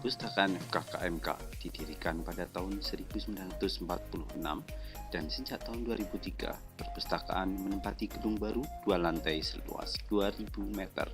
Perpustakaan FKKMK didirikan pada tahun 1946 dan sejak tahun 2003, perpustakaan menempati gedung baru 2 lantai seluas 2.000 meter.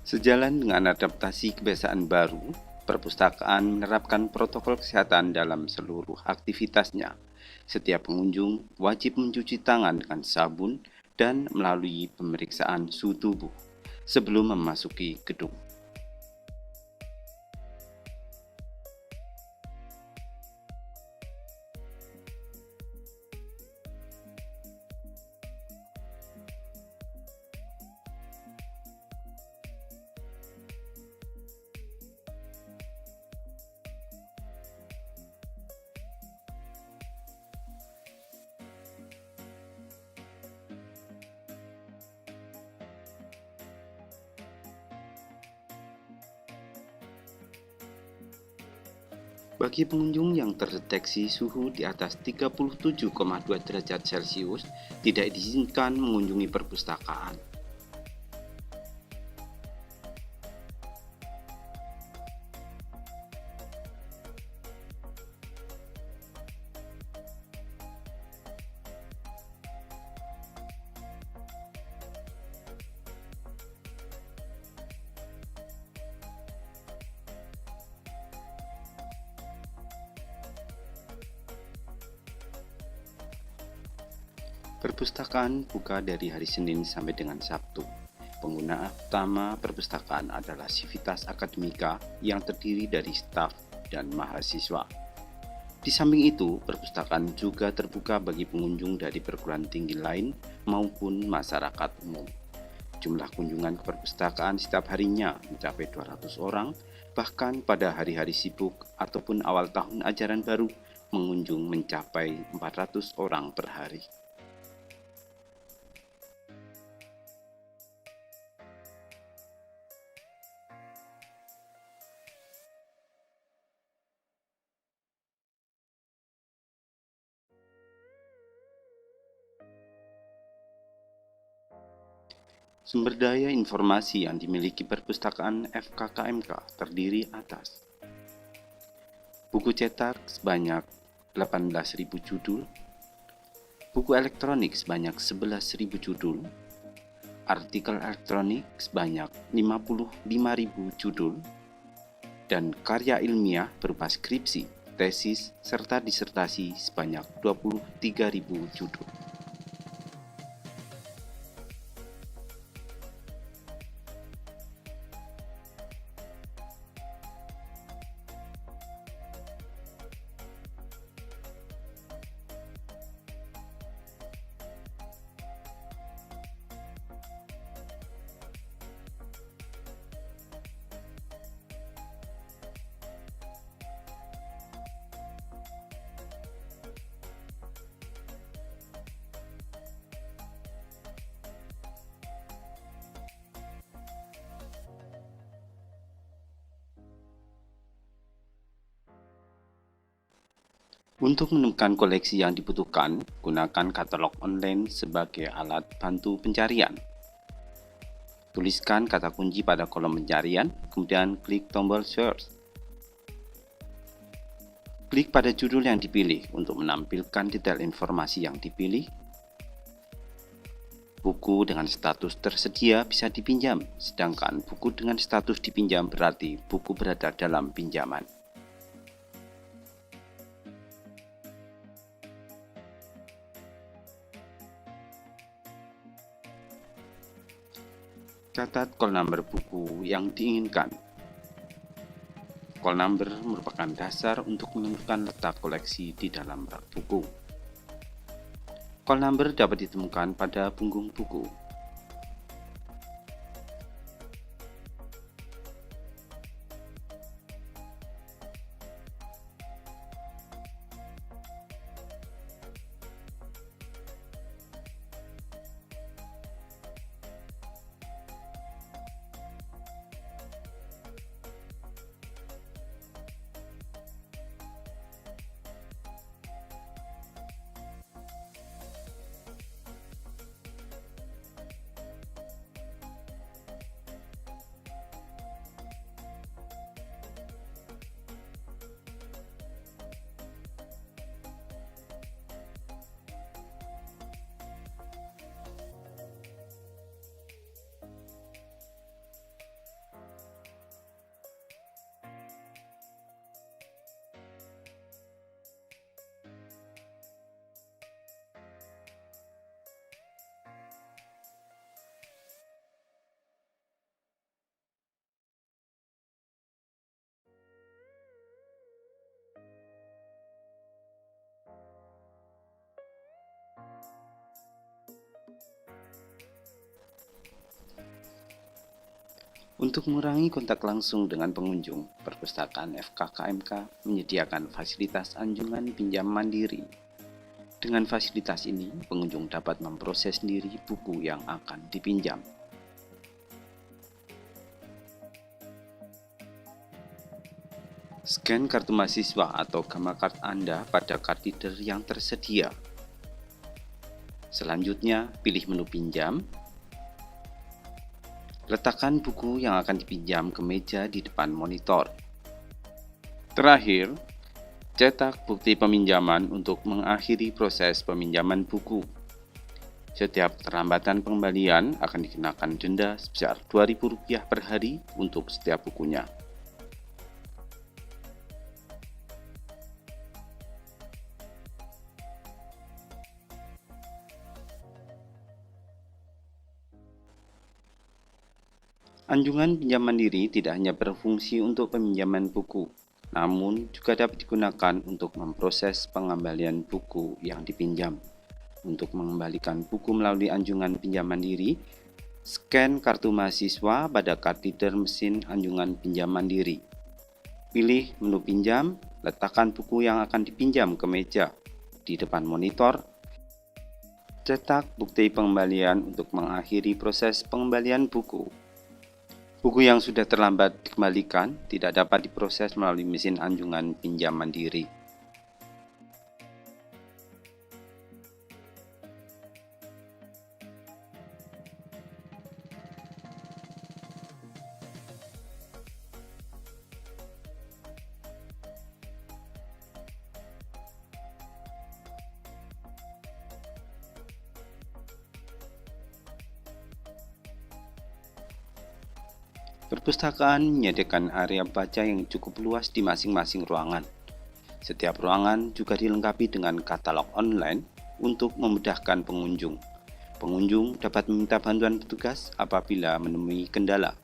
Sejalan dengan adaptasi kebiasaan baru, perpustakaan menerapkan protokol kesehatan dalam seluruh aktivitasnya. Setiap pengunjung wajib mencuci tangan dengan sabun dan melalui pemeriksaan suhu tubuh sebelum memasuki gedung. Bagi pengunjung yang terdeteksi suhu di atas 37,2 derajat Celcius, tidak diizinkan mengunjungi perpustakaan. Perpustakaan buka dari hari Senin sampai dengan Sabtu. Pengguna utama perpustakaan adalah Civitas Akademika yang terdiri dari staf dan mahasiswa. Di samping itu, perpustakaan juga terbuka bagi pengunjung dari perguruan tinggi lain maupun masyarakat umum. Jumlah kunjungan ke perpustakaan setiap harinya mencapai 200 orang, bahkan pada hari-hari sibuk ataupun awal tahun ajaran baru, pengunjung mencapai 400 orang per hari. Sumber daya informasi yang dimiliki perpustakaan FKKMK terdiri atas buku cetak sebanyak 18.000 judul, buku elektronik sebanyak 11.000 judul, artikel elektronik sebanyak 55.000 judul, dan karya ilmiah berupa skripsi, tesis, serta disertasi sebanyak 23.000 judul. Untuk menemukan koleksi yang dibutuhkan, gunakan katalog online sebagai alat bantu pencarian. Tuliskan kata kunci pada kolom pencarian, kemudian klik tombol search. Klik pada judul yang dipilih untuk menampilkan detail informasi yang dipilih. Buku dengan status tersedia bisa dipinjam, sedangkan buku dengan status dipinjam berarti buku berada dalam pinjaman. Catat call number buku yang diinginkan. Call number merupakan dasar untuk menentukan letak koleksi di dalam rak buku. Call number dapat ditemukan pada punggung buku. Untuk mengurangi kontak langsung dengan pengunjung, Perpustakaan FKKMK menyediakan fasilitas anjungan pinjam mandiri. Dengan fasilitas ini, pengunjung dapat memproses sendiri buku yang akan dipinjam. Scan kartu mahasiswa atau gamma card Anda pada card reader yang tersedia. Selanjutnya, pilih menu pinjam. Letakkan buku yang akan dipinjam ke meja di depan monitor. Terakhir, cetak bukti peminjaman untuk mengakhiri proses peminjaman buku. Setiap keterlambatan pengembalian akan dikenakan denda sebesar Rp2.000 per hari untuk setiap bukunya. Anjungan pinjam mandiri tidak hanya berfungsi untuk peminjaman buku, namun juga dapat digunakan untuk memproses pengembalian buku yang dipinjam. Untuk mengembalikan buku melalui anjungan pinjam mandiri, scan kartu mahasiswa pada card reader mesin anjungan pinjam mandiri. Pilih menu pinjam, letakkan buku yang akan dipinjam ke meja di depan monitor. Cetak bukti pengembalian untuk mengakhiri proses pengembalian buku. Buku yang sudah terlambat dikembalikan tidak dapat diproses melalui mesin anjungan pinjam mandiri. Perpustakaan menyediakan area baca yang cukup luas di masing-masing ruangan. Setiap ruangan juga dilengkapi dengan katalog online untuk memudahkan pengunjung. Pengunjung dapat meminta bantuan petugas apabila menemui kendala.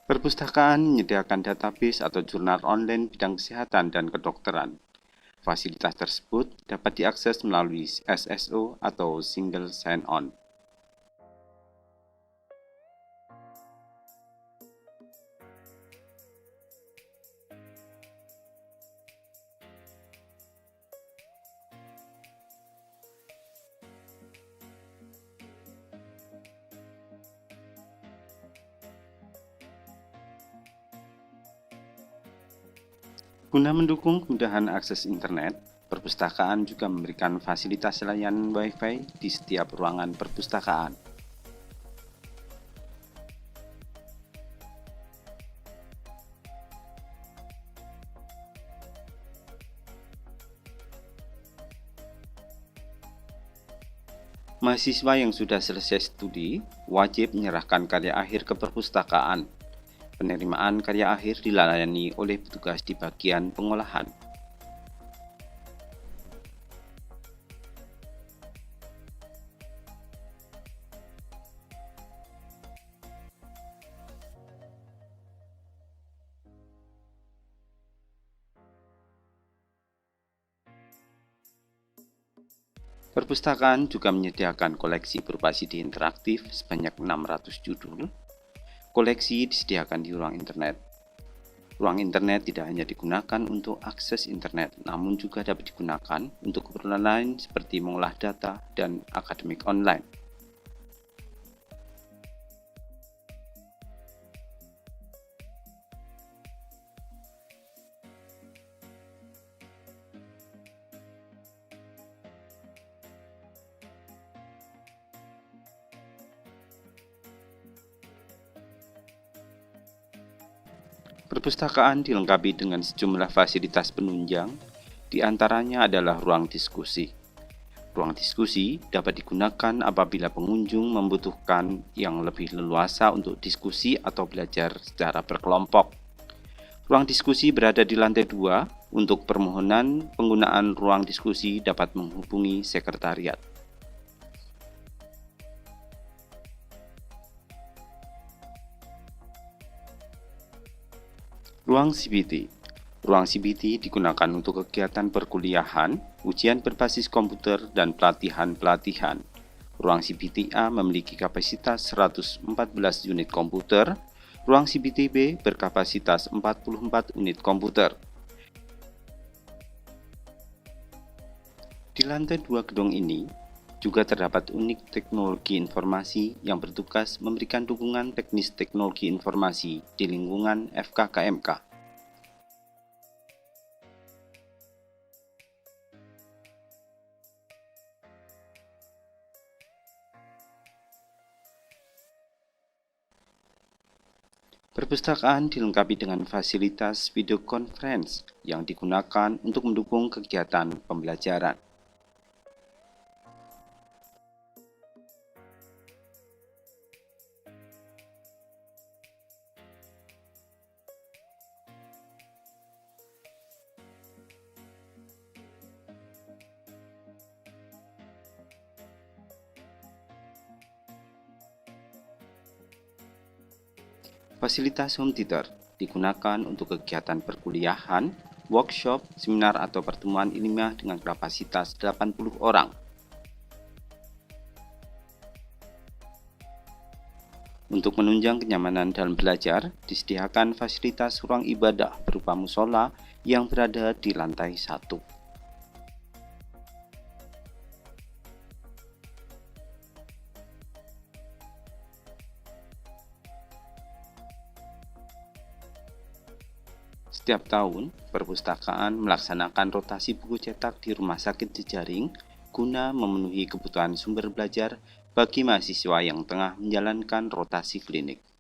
Perpustakaan menyediakan database atau jurnal online bidang kesehatan dan kedokteran. Fasilitas tersebut dapat diakses melalui SSO atau Single Sign-On. Guna mendukung kemudahan akses internet, perpustakaan juga memberikan fasilitas layanan Wi-Fi di setiap ruangan perpustakaan. Mahasiswa yang sudah selesai studi wajib menyerahkan karya akhir ke perpustakaan. Penerimaan karya akhir dilayani oleh petugas di bagian pengolahan. Perpustakaan juga menyediakan koleksi berupa CD interaktif sebanyak 600 judul. Koleksi disediakan di ruang internet. Ruang internet tidak hanya digunakan untuk akses internet, namun juga dapat digunakan untuk keperluan lain seperti mengolah data dan akademik online. Perpustakaan dilengkapi dengan sejumlah fasilitas penunjang, di antaranya adalah ruang diskusi. Ruang diskusi dapat digunakan apabila pengunjung membutuhkan yang lebih leluasa untuk diskusi atau belajar secara berkelompok. Ruang diskusi berada di lantai 2. Untuk permohonan penggunaan ruang diskusi dapat menghubungi sekretariat. Ruang CBT. Ruang CBT digunakan untuk kegiatan perkuliahan, ujian berbasis komputer, dan pelatihan-pelatihan. Ruang CBT-A memiliki kapasitas 114 unit komputer. Ruang CBT-B berkapasitas 44 unit komputer. Di lantai 2 gedung ini juga terdapat unit teknologi informasi yang bertugas memberikan dukungan teknis teknologi informasi di lingkungan FKKMK. Perpustakaan dilengkapi dengan fasilitas video conference yang digunakan untuk mendukung kegiatan pembelajaran. Fasilitas home theater digunakan untuk kegiatan perkuliahan, workshop, seminar atau pertemuan ilmiah dengan kapasitas 80 orang. Untuk menunjang kenyamanan dalam belajar, disediakan fasilitas ruang ibadah berupa musola yang berada di lantai 1. Setiap tahun, perpustakaan melaksanakan rotasi buku cetak di rumah sakit jejaring guna memenuhi kebutuhan sumber belajar bagi mahasiswa yang tengah menjalankan rotasi klinik.